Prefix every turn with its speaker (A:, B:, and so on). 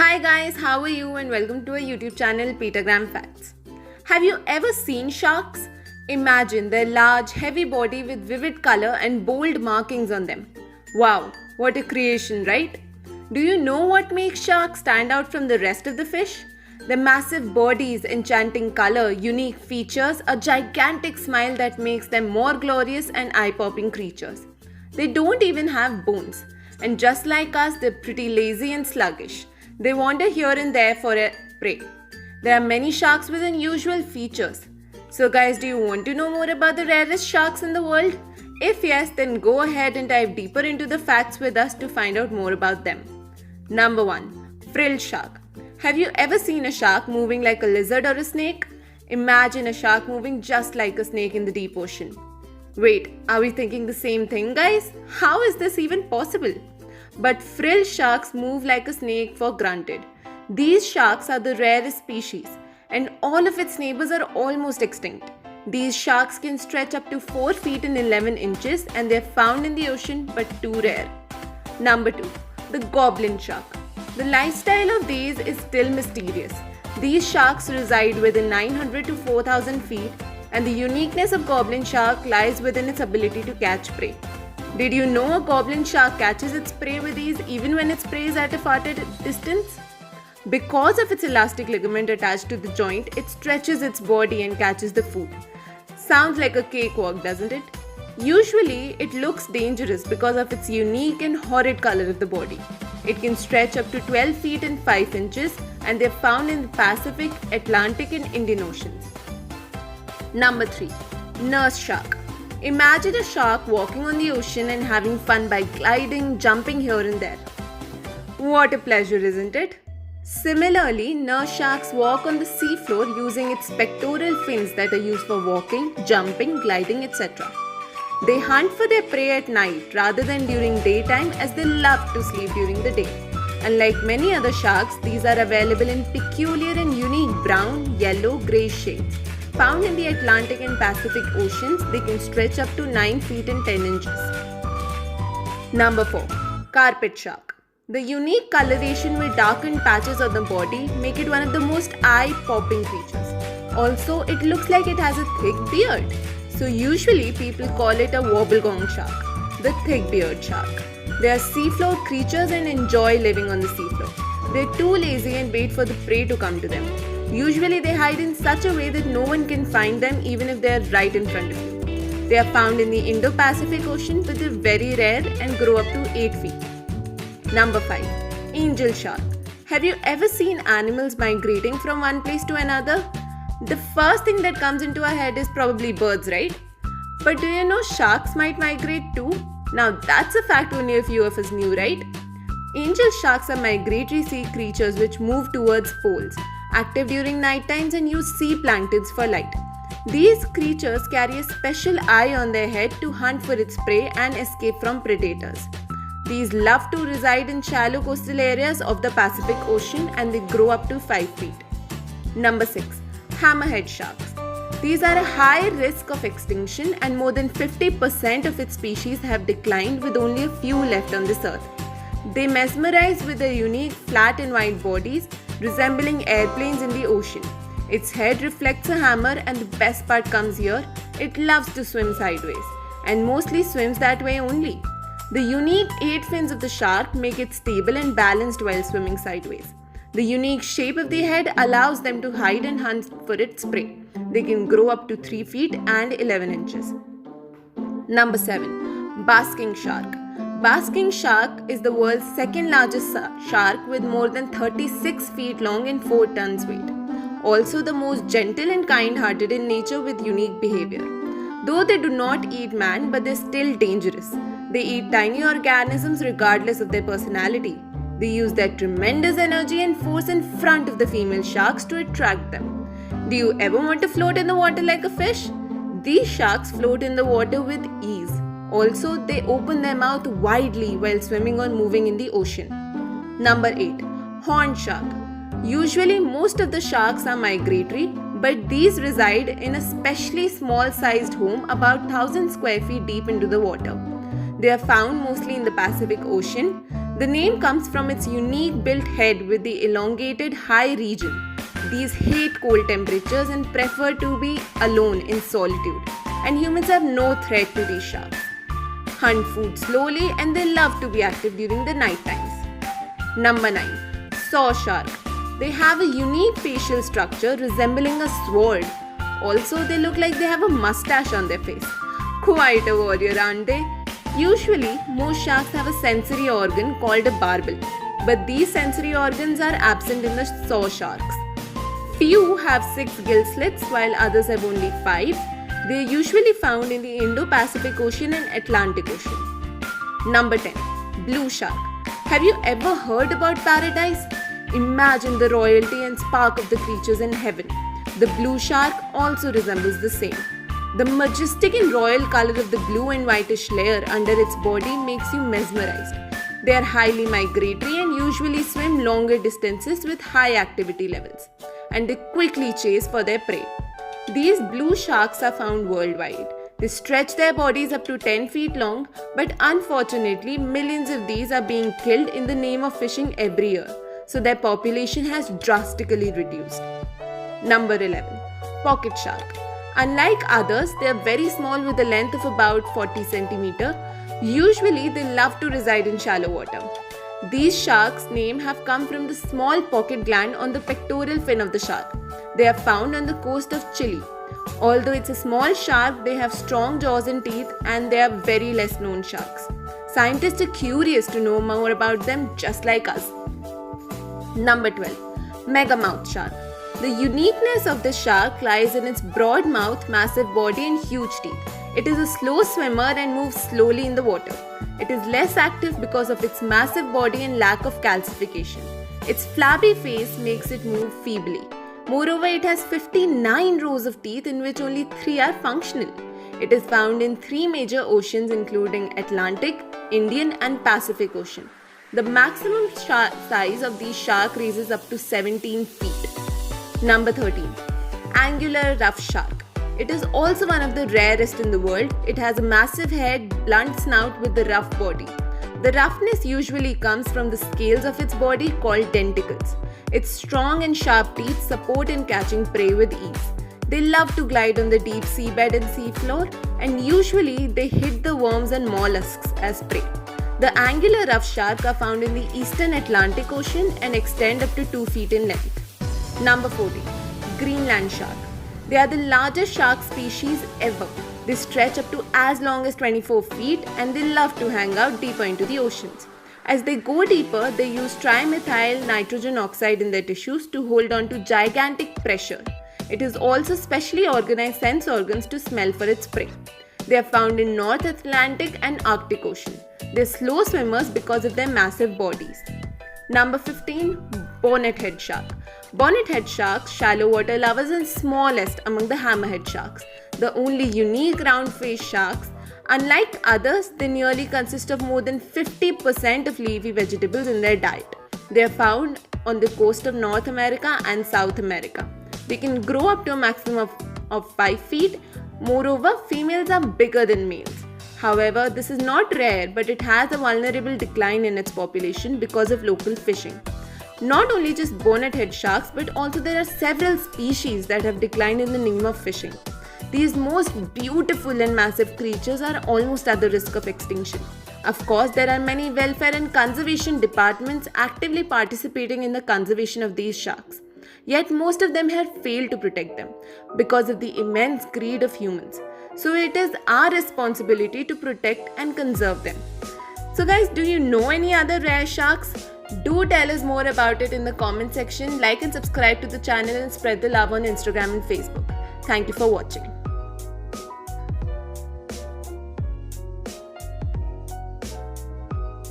A: Hi guys, how are you and welcome to our YouTube channel Petagram Facts. Have you ever seen sharks? Imagine their large, heavy body with vivid color and bold markings on them. Wow, what a creation, right? Do you know what makes sharks stand out from the rest of the fish? Their massive bodies, enchanting color, unique features, a gigantic smile that makes them more glorious and eye-popping creatures. They don't even have bones. And just like us, they're pretty lazy and sluggish. They wander here and there for a prey. There are many sharks with unusual features. So guys, do you want to know more about the rarest sharks in the world? If yes, then go ahead and dive deeper into the facts with us to find out more about them. Number 1. Frilled shark. Have you ever seen a shark moving like a lizard or a snake? Imagine a shark moving just like a snake in the deep ocean. Wait, are we thinking the same thing, guys? How is this even possible? But frilled sharks move like a snake for granted. These sharks are the rarest species, and all of its neighbors are almost extinct. These sharks can stretch up to 4 feet and 11 inches, and they're found in the ocean but too rare. Number 2. The goblin shark. The lifestyle of these is still mysterious. These sharks reside within 900 to 4,000 feet, and the uniqueness of goblin shark lies within its ability to catch prey. Did you know a goblin shark catches its prey with ease even when its prey is at a far distance? Because of its elastic ligament attached to the joint, it stretches its body and catches the food. Sounds like a cakewalk, doesn't it? Usually, it looks dangerous because of its unique and horrid color of the body. It can stretch up to 12 feet and 5 inches, and they're found in the Pacific, Atlantic, and Indian Oceans. Number 3. Nurse shark. Imagine a shark walking on the ocean and having fun by gliding, jumping here and there. What a pleasure, isn't it? Similarly, nurse sharks walk on the seafloor using its pectoral fins that are used for walking, jumping, gliding, etc. They hunt for their prey at night rather than during daytime, as they love to sleep during the day. Unlike many other sharks, these are available in peculiar and unique brown, yellow, grey shades. Found in the Atlantic and Pacific Oceans, they can stretch up to 9 feet and 10 inches. Number 4. Carpet shark. The unique coloration with darkened patches on the body make it one of the most eye-popping creatures. Also, it looks like it has a thick beard. So usually people call it a wobblegong shark, the thick-beard shark. They are seafloor creatures and enjoy living on the seafloor. They are too lazy and wait for the prey to come to them. Usually they hide in such a way that no one can find them even if they are right in front of you. They are found in the Indo-Pacific Ocean, but they are very rare and grow up to 8 feet. Number 5. Angel shark. Have you ever seen animals migrating from one place to another? The first thing that comes into our head is probably birds, right? But do you know sharks might migrate too? Now that's a fact only a few of us knew, right? Angel sharks are migratory sea creatures which move towards poles, active during night times, and use sea planktons for light. These creatures carry a special eye on their head to hunt for its prey and escape from predators. These love to reside in shallow coastal areas of the Pacific Ocean, and they grow up to 5 feet. Number 6. Hammerhead sharks. These are a high risk of extinction, and more than 50% of its species have declined, with only a few left on this earth. They mesmerize with their unique flat and wide bodies, resembling airplanes in the ocean. Its head reflects a hammer, and the best part comes here: it loves to swim sideways, and mostly swims that way only. The unique 8 fins of the shark make it stable and balanced while swimming sideways. The unique shape of the head allows them to hide and hunt for its prey. They can grow up to 3 feet and 11 inches. Number 7. Basking shark. Basking shark is the world's second largest shark, with more than 36 feet long and 4 tons weight. Also the most gentle and kind-hearted in nature, with unique behavior. Though they do not eat man, but they're still dangerous. They eat tiny organisms regardless of their personality. They use their tremendous energy and force in front of the female sharks to attract them. Do you ever want to float in the water like a fish? These sharks float in the water with ease. Also, they open their mouth widely while swimming or moving in the ocean. Number 8. Horned shark. Usually, most of the sharks are migratory, but these reside in a specially small-sized home about 1,000 square feet deep into the water. They are found mostly in the Pacific Ocean. The name comes from its unique built head with the elongated high region. These hate cold temperatures and prefer to be alone in solitude, and humans have no threat to these sharks. Hunt food slowly, and they love to be active during the night times. Number 9. Saw shark. They have a unique facial structure resembling a sword. Also, they look like they have a mustache on their face. Quite a warrior, aren't they? Usually, most sharks have a sensory organ called a barbel, but these sensory organs are absent in the saw sharks. Few have 6 gill slits while others have only 5. They are usually found in the Indo-Pacific Ocean and Atlantic Ocean. Number 10. Blue shark. Have you ever heard about paradise? Imagine the royalty and spark of the creatures in heaven. The blue shark also resembles the same. The majestic and royal color of the blue and whitish layer under its body makes you mesmerized. They are highly migratory and usually swim longer distances with high activity levels, and they quickly chase for their prey. These blue sharks are found worldwide. They stretch their bodies up to 10 feet long, but unfortunately, millions of these are being killed in the name of fishing every year, so their population has drastically reduced. Number 11. Pocket shark. Unlike others, they are very small with a length of about 40 centimeters. Usually, they love to reside in shallow water. These sharks' name have come from the small pocket gland on the pectoral fin of the shark. They are found on the coast of Chile. Although it's a small shark, they have strong jaws and teeth, and they are very less known sharks. Scientists are curious to know more about them just like us. Number 12. Megamouth shark. The uniqueness of this shark lies in its broad mouth, massive body and huge teeth. It is a slow swimmer and moves slowly in the water. It is less active because of its massive body and lack of calcification. Its flabby face makes it move feebly. Moreover, it has 59 rows of teeth in which only 3 are functional. It is found in 3 major oceans including Atlantic, Indian and Pacific Ocean. The maximum size of these sharks reaches up to 17 feet. Number 13. Angular rough shark. It is also one of the rarest in the world. It has a massive head, blunt snout with a rough body. The roughness usually comes from the scales of its body called denticles. Its strong and sharp teeth support in catching prey with ease. They love to glide on the deep seabed and seafloor, and usually they hit the worms and mollusks as prey. The angular rough shark are found in the eastern Atlantic Ocean and extend up to 2 feet in length. Number 14. Greenland shark. They are the largest shark species ever. They stretch up to as long as 24 feet, and they love to hang out deeper into the oceans. As they go deeper, they use trimethyl nitrogen oxide in their tissues to hold on to gigantic pressure. It is also specially organized sense organs to smell for its prey. They are found in North Atlantic and Arctic Ocean. They are slow swimmers because of their massive bodies. Number 15. Bonnethead shark. Bonnethead sharks, shallow water lovers and smallest among the hammerhead sharks. The only unique round-faced sharks. Unlike others, they nearly consist of more than 50% of leafy vegetables in their diet. They are found on the coast of North America and South America. They can grow up to a maximum of 5 feet. Moreover, females are bigger than males. However, this is not rare, but it has a vulnerable decline in its population because of local fishing. Not only just bonnethead sharks, but also there are several species that have declined in the name of fishing. These most beautiful and massive creatures are almost at the risk of extinction. Of course, there are many welfare and conservation departments actively participating in the conservation of these sharks. Yet most of them have failed to protect them because of the immense greed of humans. So it is our responsibility to protect and conserve them. So guys, do you know any other rare sharks? Do tell us more about it in the comment section. Like and subscribe to the channel and spread the love on Instagram and Facebook. Thank you for watching.